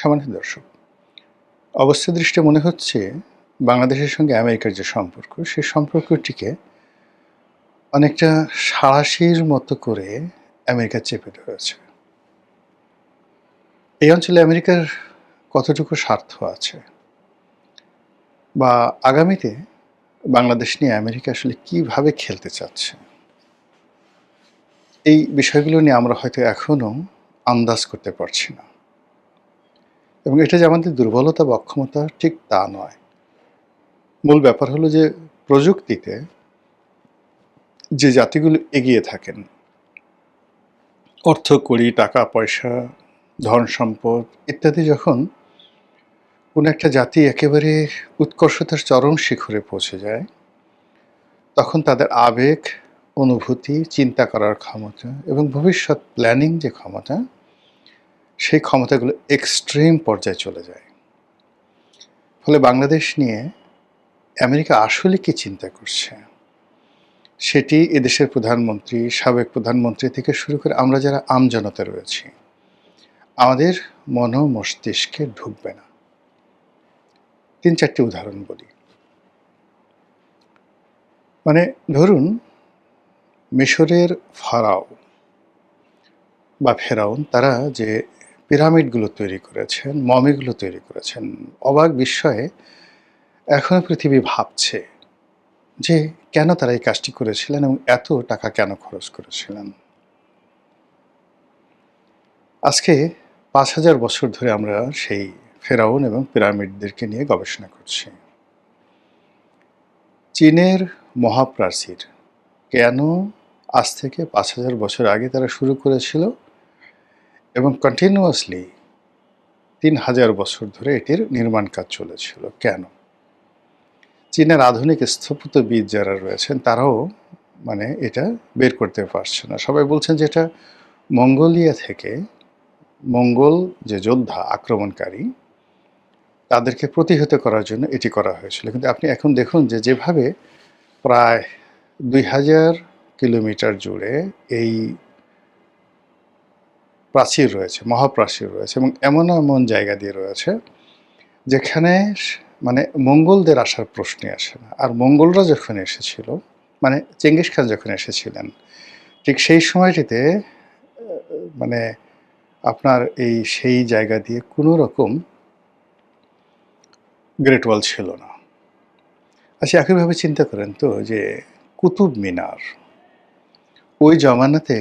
সম্মানিত দর্শক, অবস্থা দৃষ্টে মনে হচ্ছে বাংলাদেশের সঙ্গে আমেরিকার যে সম্পর্ক, সেই সম্পর্কটিকে অনেকটা সাঁড়াশির মতো করে আমেরিকা চেপে ধরেছে। এই অঞ্চলে আমেরিকার কতটুকু স্বার্থ আছে বা আগামীতে বাংলাদেশ নিয়ে আমেরিকা আসলে কীভাবে খেলতে চাচ্ছে, এই বিষয়গুলো নিয়ে আমরা হয়তো এখনও আন্দাজ করতে পারছি না। এবং এটা যে আমাদের দুর্বলতা বা অক্ষমতা, ঠিক তা নয়। মূল ব্যাপার হলো যে প্রযুক্তিতে যে জাতিগুলো এগিয়ে থাকেন, অর্থ কড়ি, টাকা পয়সা, ধন সম্পদ ইত্যাদি, যখন কোনো একটা জাতি একেবারে উৎকর্ষতার চরম শিখরে পৌঁছে যায়, তখন তাদের আবেগ, অনুভূতি, চিন্তা করার ক্ষমতা এবং ভবিষ্যৎ প্ল্যানিং যে ক্ষমতা, সেই ক্ষমতাগুলো এক্সট্রিম পর্যায়ে চলে যায়। ফলে বাংলাদেশ নিয়ে আমেরিকা আসলে কি চিন্তা করছে, সেটি এদেশের প্রধানমন্ত্রী, সাবেক প্রধানমন্ত্রী থেকে শুরু করে আমরা যারা আমজনতা রয়েছি, আমাদের মন মস্তিষ্কে ঢুকবে না। ৩-৪টি উদাহরণ বলি। মানে ধরুন, মিশরের ফারাও বা ফেরাউন, তারা যে পিরামিডগুলো তৈরি করেছেন, মমিগুলো তৈরি করেছেন, অবাক বিস্ময়ে এখনো পৃথিবী ভাবছে যে কেন তারা এই কাজটি করেছিলেন এবং এত টাকা কেন খরচ করেছিলেন। আজকে ৫,০০০ বছর ধরে আমরা সেই ফেরাউন এবং পিরামিডদেরকে নিয়ে গবেষণা করছি। চীনের মহাপ্রাচীর কেন আজ থেকে ৫,০০০ বছর আগে তারা শুরু করেছিল এবং কন্টিনিউয়াসলি ৩,০০০ বছর ধরে এটির নির্মাণ কাজ চলেছিল কেন? চীনের আধুনিক স্থপতিবিদ যারা রয়েছেন, তারাও এটা বের করতে পারছে না। সবাই বলছেন যে এটা মঙ্গোলিয়া থেকে মঙ্গল যে যোদ্ধা, আক্রমণকারী, তাদেরকে প্রতিহত করার জন্য এটি করা হয়েছিল। কিন্তু আপনি এখন দেখুন যে যেভাবে প্রায় ২,০০০ কিলোমিটার জুড়ে এই প্রাচীর রয়েছে, মহাপ্রাচীর রয়েছে, এবং এমন এমন জায়গা দিয়ে রয়েছে যেখানে মঙ্গলদের আসার প্রশ্নই আসে না। আর মঙ্গলরা যখন এসেছিল, চেঙ্গিস খান যখন এসেছিলেন, ঠিক সেই সময়টিতে আপনার সেই জায়গা দিয়ে কোনো রকম গ্রেট ওয়াল ছিল না। আচ্ছা, একইভাবে চিন্তা করেন তো যে কুতুব মিনার, ওই জমানাতে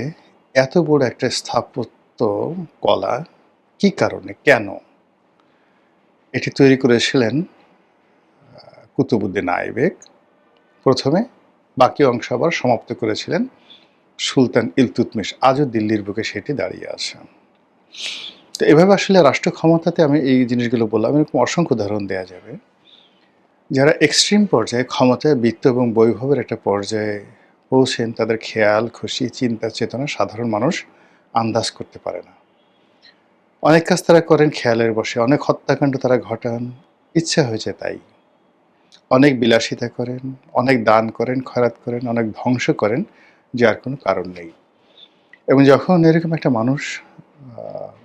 এত বড় একটা স্থাপত্য কলা কি কারণে, কেন এটি তৈরি করেছিলেন কুতুবউদ্দিন আইবেক প্রথমে, বাকি অংশ আবার সমাপ্ত করেছিলেন সুলতান ইলতুৎমিশ। আজও দিল্লির বুকে সেটি দাঁড়িয়ে আছে। তো এভাবে আসলে রাষ্ট্র ক্ষমতাতে আমি এই জিনিসগুলো বললাম, এরকম অসংখ্য উদাহরণ দেওয়া যাবে। যারা এক্সট্রিম পর্যায়ে ক্ষমতায়, বৃত্ত এবং বৈভবের একটা পর্যায়ে পৌঁছেন, তাদের খেয়াল খুশি, চিন্তা চেতনা সাধারণ মানুষ আন্দাজ করতে পারে না। অনেক কাজ তারা করেন খেয়ালের বশে, অনেক হত্যাকাণ্ড তারা ঘটান ইচ্ছা হয়েছে তাই, অনেক বিলাসিতা করেন, অনেক দান করেন, খয়রাত করেন, অনেক ধ্বংস করেন, যার কোনো কারণ নেই। এবং যখন এরকম একটা মানুষ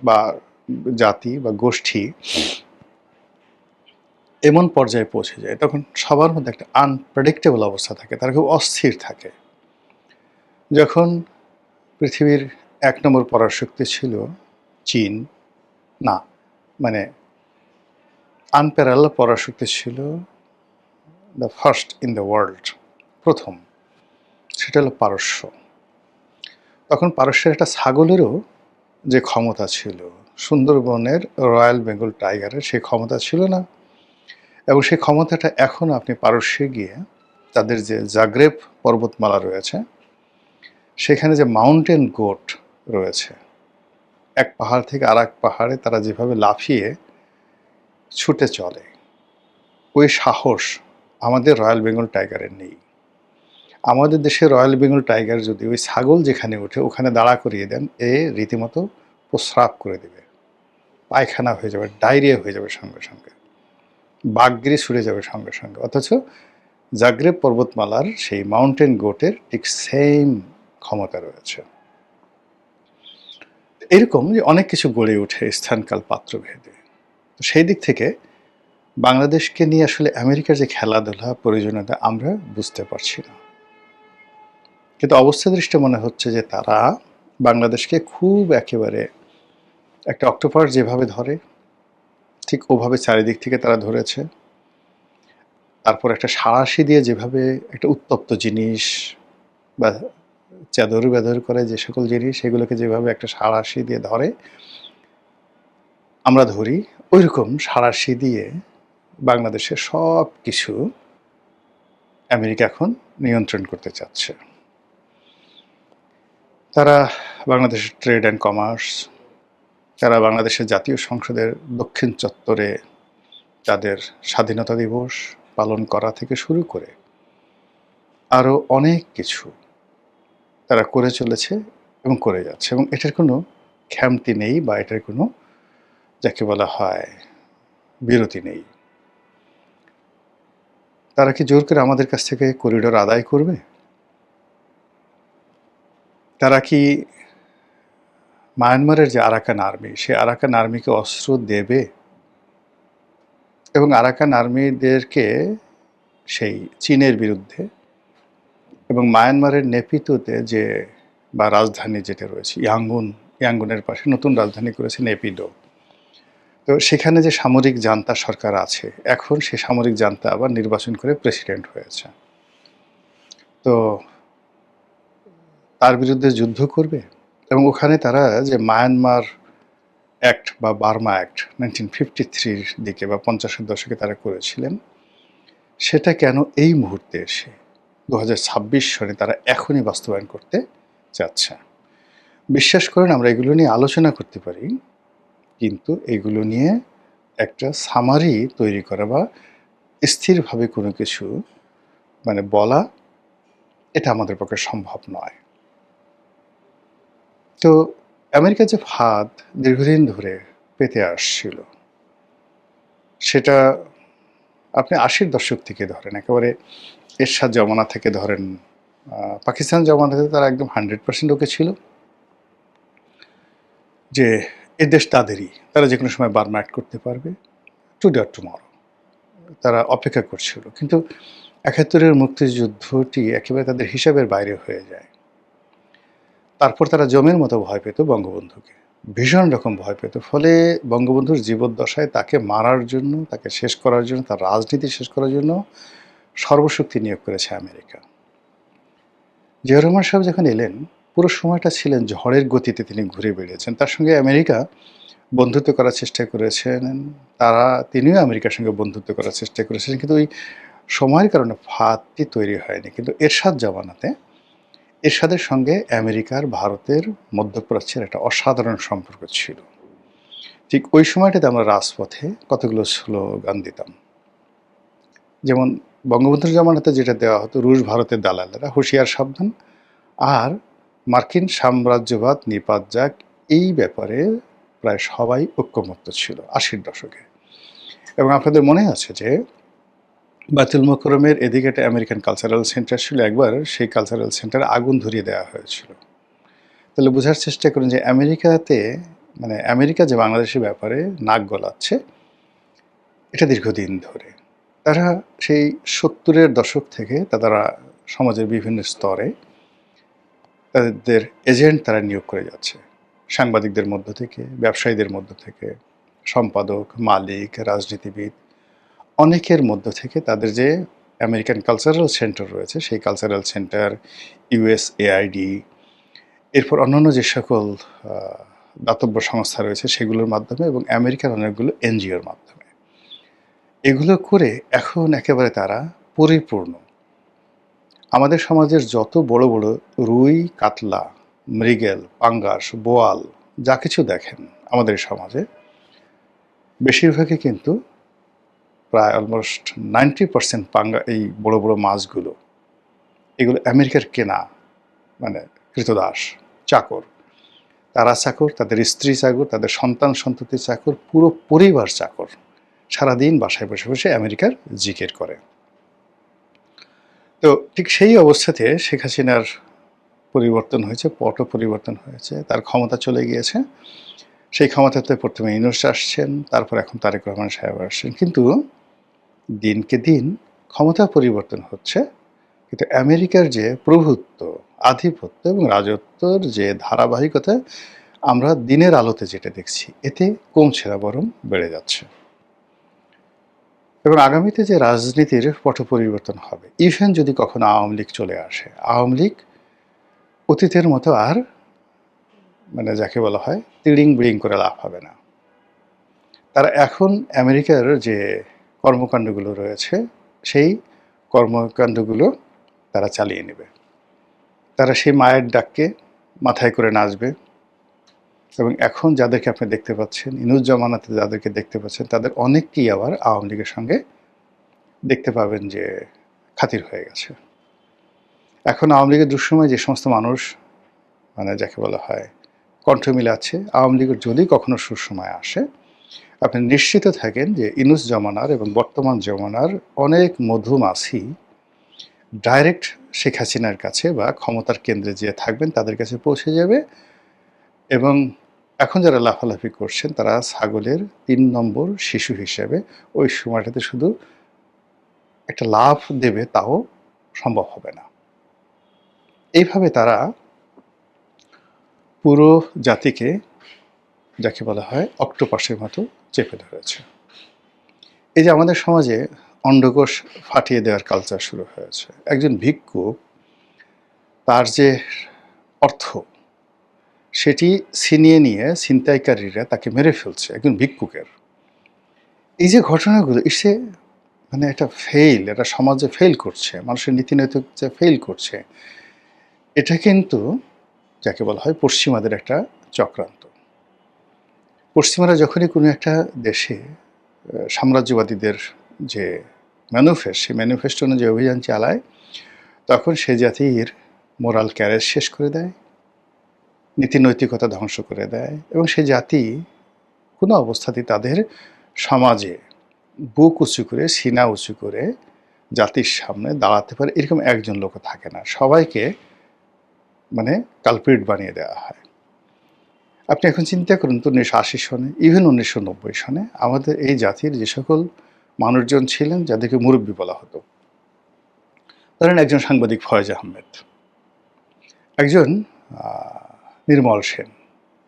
বা জাতি বা গোষ্ঠী এমন পর্যায়ে পৌঁছে যায়, তখন সবার মধ্যে একটা আনপ্রেডিক্টেবল অবস্থা থাকে, তারা খুব অস্থির থাকে। যখন পৃথিবীর ১ নম্বর পরাশক্তি ছিল চীন, না আনপ্যারাল পরাশক্তি ছিল the first in the world, প্রথম, সেটা হলো পারস্য। তখন পারস্যের একটা ছাগলেরও যে ক্ষমতা ছিল, সুন্দরবনের রয়্যাল বেঙ্গল টাইগারের সেই ক্ষমতা ছিল না। এবং সেই ক্ষমতাটা এখন আপনি পারস্যে গিয়ে তাদের যে জাগ্রেব পর্বতমালা রয়েছে, সেখানে যে মাউন্টেন গোট রয়েছে, এক পাহাড় থেকে আর এক পাহাড়ে তারা যেভাবে লাফিয়ে ছুটে চলে, ওই সাহস আমাদের রয়্যাল বেঙ্গল টাইগারের নেই। আমাদের দেশে রয়্যাল বেঙ্গল টাইগার যদি ওই ছাগল যেখানে ওঠে ওখানে দাঁড়া করিয়ে দেন, রীতিমতো প্রস্রাব করে দেবে, পায়খানা হয়ে যাবে, ডায়রিয়া হয়ে যাবে সঙ্গে সঙ্গে, বাঘগিরি ছুটে যাবে সঙ্গে সঙ্গে। অথচ জাগ্রেব পর্বতমালার সেই মাউন্টেন গোটের ঠিক সেম ক্ষমতা রয়েছে। এরকম যে অনেক কিছু গড়ে ওঠে স্থানকাল পাত্রভেদে। তো সেই দিক থেকে বাংলাদেশকে নিয়ে আসলে আমেরিকার যে খেলাধুলা প্রয়োজনীয়তা আমরা বুঝতে পারছি না। কিন্তু অবস্থা দৃষ্টে মনে হচ্ছে যে তারা বাংলাদেশকে খুব একেবারে একটা অক্টোপাস যেভাবে ধরে ঠিক ওভাবে চারিদিক থেকে তারা ধরেছে। তারপর একটা সাঁড়াশি দিয়ে যেভাবে একটা উত্তপ্ত জিনিস বা চাদর বেদর করে যে সকল জিনিস সেগুলোকে যেভাবে একটা সাঁড়াশি দিয়ে ধরে আমরা ধরি, ওইরকম সাঁড়াশি দিয়ে বাংলাদেশের সব কিছু আমেরিকা এখন নিয়ন্ত্রণ করতে চাচ্ছে। তারা বাংলাদেশের ট্রেড অ্যান্ড কমার্স, তারা বাংলাদেশের জাতীয় সংসদের দক্ষিণ চত্বরে তাদের স্বাধীনতা দিবস পালন করা থেকে শুরু করে আরও অনেক কিছু তারা করে চলেছে এবং করে যাচ্ছে, এবং এটার কোনো খ্যামতি নেই বা এটার কোনো যাকে বলা হয় বিরতি নেই। তারা কি জোর করে আমাদের কাছ থেকে করিডোর আদায় করবে? তারা কি মায়ানমারের যে আরাকান আর্মি, সে আরাকান আর্মিকে অস্ত্র দেবে এবং আরাকান আর্মিদেরকে সেই চীনের বিরুদ্ধে এবং মায়ানমারের নেপিতোতে যে বা রাজধানী যেটা রয়েছে ইয়াঙ্গুনের পাশে নতুন রাজধানী করেছে নেপিডো, তো সেখানে যে সামরিক জান্তা সরকার আছে, এখন সে সামরিক জান্তা আবার নির্বাচন করে প্রেসিডেন্ট হয়েছে, তো তার বিরুদ্ধে যুদ্ধ করবে? এবং ওখানে তারা যে মায়ানমার অ্যাক্ট বা বার্মা অ্যাক্ট 1953 দিকে বা 50-এর দশকে তারা করেছিলেন, সেটা কেন এই মুহূর্তে এসে 2026 সনে তারা এখনই বাস্তবায়ন করতে চাচ্ছে? বিশ্বাস করেন আমরা এগুলো নিয়ে আলোচনা করতে পারি, কিন্তু এগুলো নিয়ে একটা সামারি তৈরি করা বা স্থিরভাবে কোনো কিছু বলা, এটা আমাদের পক্ষে সম্ভব নয়। তো আমেরিকা যে ফাঁদ দীর্ঘদিন ধরে পেতে আসছিল, সেটা আপনি 80-র দশক থেকে ধরেন, একেবারে এরশাদ জমানা থেকে ধরেন, পাকিস্তান জমানাতে তারা একদম 100% ওকে ছিল যে এ দেশ তাদেরই, তারা যে কোনো সময় বার্মা অ্যাক্ট করতে পারবে, টুডে অর টুমরো। তারা অপেক্ষা করছিল, কিন্তু 71-এর মুক্তিযুদ্ধটি একেবারে তাদের হিসাবের বাইরে হয়ে যায়। তারপর তারা জমের মতো ভয় পেত বঙ্গবন্ধুকে, ভীষণ রকম ভয় পেত। ফলে বঙ্গবন্ধুর জীবদ্দশায় তাকে মারার জন্য, তাকে শেষ করার জন্য, তার রাজনীতি শেষ করার জন্য সর্বশক্তি নিয়োগ করেছে আমেরিকা। জিয়া রহমান সাহেব যখন এলেন, পুরো সময়টা ছিলেন ঝড়ের গতিতে তিনি ঘুরে বেড়িয়েছেন। তার সঙ্গে আমেরিকা বন্ধুত্ব করার চেষ্টা করেছেন, তিনিও আমেরিকার সঙ্গে বন্ধুত্ব করার চেষ্টা করেছেন, কিন্তু ওই সময়ের কারণে ফাঁদটি তৈরি হয়নি। কিন্তু এরশাদ জমানাতে এরশাদের সঙ্গে আমেরিকার, ভারতের, মধ্যপ্রাচ্যের একটা অসাধারণ সম্পর্ক ছিল। ঠিক ওই সময়টাতে আমরা রাজপথে কতগুলো স্লোগান দিতাম, যেমন বঙ্গবন্ধুর জমানাতে যেটা দেওয়া হতো, রুশ ভারতের দালালেরা হুঁশিয়ার সাবধান, আর মার্কিন সাম্রাজ্যবাদ নিপাত যাক, এই ব্যাপারে প্রায় সবাই ঐক্যমত্য ছিল 80-র দশকে। এবং আপনাদের মনে আছে যে বায়তুল মোকরমের এদিকে একটা আমেরিকান কালচারাল সেন্টার ছিল, একবার সেই কালচারাল সেন্টারে আগুন ধরিয়ে দেওয়া হয়েছিল। তাহলে বোঝার চেষ্টা করুন যে আমেরিকাতে আমেরিকা যে বাংলাদেশের ব্যাপারে নাক গলাচ্ছে, এটা দীর্ঘদিন ধরে। তারা সেই 70-এর দশক থেকে তারা সমাজের বিভিন্ন স্তরে তাদের এজেন্ট তারা নিয়োগ করে যাচ্ছে, সাংবাদিকদের মধ্য থেকে, ব্যবসায়ীদের মধ্য থেকে, সম্পাদক, মালিক, রাজনীতিবিদ, অনেকের মধ্য থেকে তাদের যে আমেরিকান কালচারাল সেন্টার রয়েছে, সেই কালচারাল সেন্টার, ইউএসএআইডি, এরপর অন্যান্য যে সকল দাতব্য সংস্থা রয়েছে সেগুলোর মাধ্যমে, এবং আমেরিকার অনেকগুলো এনজিওর মাধ্যমে, এগুলো করে এখন একেবারে তারা পরিপূর্ণ। আমাদের সমাজের যত বড় বড় রুই, কাতলা, মৃগেল, পাঙ্গাস, বোয়াল যা কিছু দেখেন আমাদের সমাজে, বেশিরভাগই কিন্তু প্রায় অলমোস্ট 90% এই বড় বড় মাছগুলো, এগুলো আমেরিকার কেনা, কৃতদাস, চাকর। তারা চাকর, তাদের স্ত্রী চাকর, তাদের সন্তান সন্ততি চাকর, পুরো পরিবার চাকর, সারাদিন বাসায় বসে বসে আমেরিকার জিকির করে। তো ঠিক সেই অবস্থাতে শেখ হাসিনার পরিবর্তন হয়েছে, পট পরিবর্তন হয়েছে, তার ক্ষমতা চলে গিয়েছে। সেই ক্ষমতাতে প্রথমে ইউনূস আসছেন, তারপর এখন তারেক রহমান সাহেব আসছেন। কিন্তু দিনকে দিন ক্ষমতা পরিবর্তন হচ্ছে, কিন্তু আমেরিকার যে প্রভুত্ব, আধিপত্য এবং রাজত্বর যে ধারাবাহিকতা আমরা দিনের আলোতে যেটা দেখছি, এতে কমছে না, বরং বেড়ে যাচ্ছে। এবং আগামীতে যে রাজনীতির পট পরিবর্তন হবে, ইভেন যদি কখনো আওয়ামী লীগ চলে আসে, আওয়ামী লীগ অতীতের মতো আর মানে যাকে বলা হয় তিড়িং বিড়িং করে লাভ হবে না। তারা এখন আমেরিকার যে কর্মকাণ্ডগুলো রয়েছে, সেই কর্মকাণ্ডগুলো তারা চালিয়ে নেবে। তারা সেই মায়ের ডাককে মাথায় করে নাচবে। এবং এখন যাদেরকে আপনি দেখতে পাচ্ছেন, ইনুস জামানাতে যাদেরকে দেখতে পাচ্ছেন, তাদের অনেককেই আবার আওয়ামী লীগের সঙ্গে দেখতে পাবেন যে খাতির হয়ে গেছে। এখন আওয়ামী লীগের দুঃসময় যে সমস্ত মানুষ মানে যাকে বলা হয় কণ্ঠ মিলাচ্ছে, আওয়ামী লীগের যদি কখনো সুসময় আসে, আপনি নিশ্চিত থাকেন যে ইনুস জমানার এবং বর্তমান জমানার অনেক মধুমাছি ডাইরেক্ট শেখ হাসিনার কাছে বা ক্ষমতার কেন্দ্রে যে থাকবেন তাদের কাছে পৌঁছে যাবে। এবং এখন যারা লাফালাফি করছেন তারা ছাগলের ৩ নম্বর শিশু হিসেবে ওই সময়টাতে শুধু একটা লাফ দেবে, তাও সম্ভব হবে না। এইভাবে তারা পুরো জাতিকে যাকে বলা হয় অক্টোপাসের মতো চেপে ধরেছে। এই যে আমাদের সমাজে অন্ডকোষ ফাটিয়ে দেওয়ার কালচার শুরু হয়েছে। একজন ভিক্ষুক তার যে অর্থ সেটি ছিনিয়ে নিয়ে ছিনতাইকারীরা তাকে মেরে ফেলছে, একজন ভিক্ষুকের। এই যে ঘটনাগুলো এসে মানে একটা ফেইল, এটা সমাজে ফেইল করছে, মানুষের নীতি নৈতিকতা ফেইল করছে। এটা কিন্তু যাকে বলা হয় পশ্চিমাদের একটা চক্রান্ত। পশ্চিমারা যখনই কোনো একটা দেশে সাম্রাজ্যবাদীদের যে ম্যানিফেস্ট, সেই ম্যানিফেস্টো অনুযায়ী অভিযান চালায়, তখন সে জাতির মোরাল ক্যারেজ শেষ করে দেয়, নীতি নৈতিকতা ধ্বংস করে দেয়, এবং সে জাতি কোনো অবস্থাতেই তাদের সমাজে বুক উঁচু করে, সিনা উঁচু করে জাতির সামনে দাঁড়াতে পারে এরকম একজন লোকও থাকে না। সবাইকে মানে কালপ্রিট বানিয়ে দেওয়া হয়। আপনি এখন চিন্তা করুন তো 1980 সনে, ইভেন 1990 সনে আমাদের এই জাতির যে সকল মানুষজন ছিলেন যাদেরকে মুরব্বী বলা হতো, ধরেন একজন সাংবাদিক ফয়েজ আহমেদ, একজন নির্মল সেন,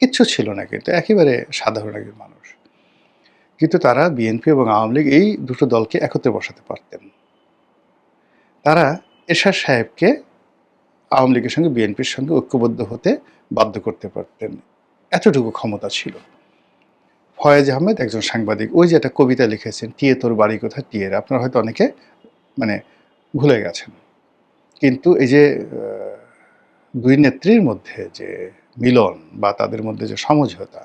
কিচ্ছু ছিল না, কিন্তু একেবারে সাধারণ একজন মানুষ, কিন্তু তারা বিএনপি এবং আওয়ামী লীগ এই দুটো দলকে একত্রে বসাতে পারতেন। তারা এরশাদ সাহেবকে আওয়ামী লীগের সঙ্গে বিএনপির সঙ্গে ঐক্যবদ্ধ হতে বাধ্য করতে পারতেন, এতটুকু ক্ষমতা ছিল। ফয়েজ আহমেদ একজন সাংবাদিক, ওই যে একটা কবিতা লিখেছেন, টিয়ে তোর বাড়ি কোথায়, টিয়ের, আপনারা হয়তো অনেকে মানে ভুলে গেছেন। কিন্তু এই যে দুই নেত্রীর মধ্যে যে মিলন বা তাদের মধ্যে যে সমঝোতা,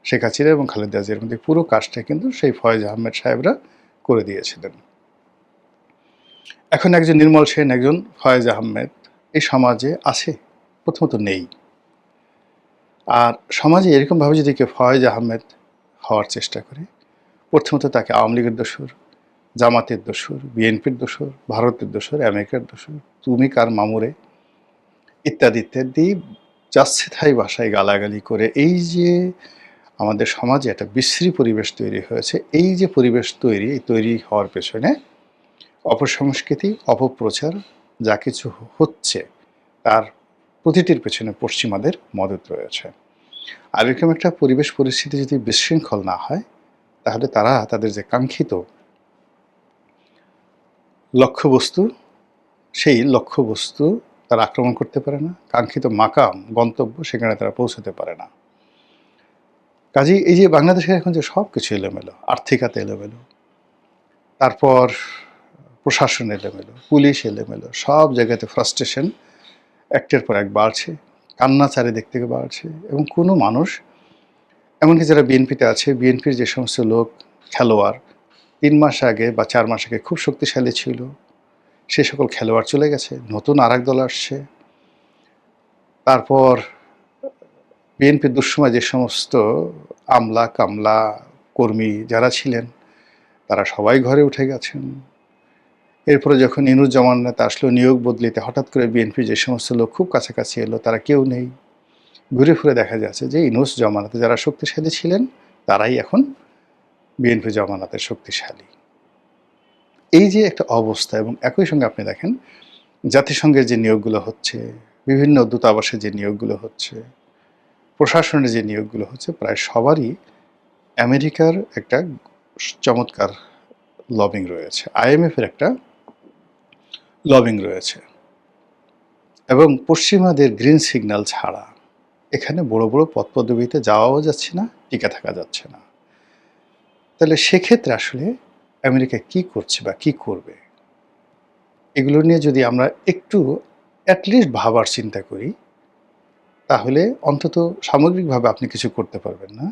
শেখ হাসিনা এবং খালেদা জিয়ার মধ্যে পুরো কাজটা কিন্তু সেই ফয়েজ আহমেদ সাহেবরা করে দিয়েছিলেন। এখন একজন নির্মল সেন, একজন ফয়েজ আহমেদ এই সমাজে আছে? প্রথমত নেই। আর সমাজে এরকমভাবে যদি কেউ ফয়েজ আহমেদ হওয়ার চেষ্টা করে, প্রথমত তাকে আওয়ামী লীগের দোসর, জামাতের দোসর, বিএনপির দোসর, ভারতের দোসর, আমেরিকার দোসর, তুমি কার মামুরে ইত্যাদি ইত্যাদি যাচ্ছে তাই ভাষায় গালাগালি করে এই যে আমাদের সমাজে একটা বিশ্রী পরিবেশ তৈরি হয়েছে, এই যে পরিবেশ তৈরি হওয়ার পেছনে অপসংস্কৃতি, অপপ্রচার যা কিছু হচ্ছে তার প্রতিটির পেছনে পশ্চিমাদের মদত রয়েছে। আর এরকম একটা পরিবেশ পরিস্থিতি যদি বিশৃঙ্খল না হয়, তাহলে তারা তাদের যে কাঙ্ক্ষিত লক্ষ্যবস্তু, সেই লক্ষ্যবস্তু তারা আক্রমণ করতে পারে না, কাঙ্ক্ষিত মাকাম গন্তব্য সেখানে তারা পৌঁছতে পারে না। কাজেই এই যে বাংলাদেশের এখন যে সব কিছু এলোমেলো, আর্থিকতা এলোমেলো, তারপর প্রশাসন এলোমেলো, পুলিশ এলোমেলো, সব জায়গাতে ফ্রাস্ট্রেশন একটার পর এক বাড়ছে, কান্না চারিদিক থেকে বাড়ছে। এবং কোনো মানুষ, এমনকি যারা বিএনপিতে আছে, বিএনপির যে সমস্ত লোক খেলোয়াড় 3 মাস আগে বা 4 মাস আগে খুব শক্তিশালী ছিল, সে সকল খেলোয়াড় চলে গেছে, নতুন আরেক দল আসছে। তারপর বিএনপির দুঃসময় যে সমস্ত আমলা কামলা কর্মী যারা ছিলেন, তারা সবাই ঘরে উঠে গেছেন। এরপরে যখন ইনুস জামানাতে আসলো নিয়োগ বদলিতে, হঠাৎ করে বিএনপি যে সমস্ত লোক খুব কাছাকাছি এলো, তারা কেউ নেই। ঘুরে ফিরে দেখা যাচ্ছে যে ইউনূস জমানাতে যারা শক্তিশালী ছিলেন তারাই এখন বিএনপি জমানাতে শক্তিশালী। এই যে একটা অবস্থা, এবং একই সঙ্গে আপনি দেখেন জাতিসংঘের যে নিয়োগগুলো হচ্ছে, বিভিন্ন দূতাবাসে যে নিয়োগগুলো হচ্ছে, প্রশাসনের যে নিয়োগগুলো হচ্ছে, প্রায় সবারই আমেরিকার একটা চমৎকার লবিং রয়েছে, আইএমএফের একটা লবিং রয়েছে, এবং পশ্চিমাদের গ্রিন সিগন্যাল ছাড়া এখানে বড় বড় পদপদবিতে যাওয়াও যাচ্ছে না, টিকে থাকা যাচ্ছে না। তাহলে সেক্ষেত্রে আসলে আমেরিকা কি করছে বা কি করবে, এগুলো নিয়ে যদি আমরা একটু অ্যাটলিস্ট ভাবার চিন্তা করি, তাহলে অন্তত সামগ্রিকভাবে আপনি কিছু করতে পারবেন না।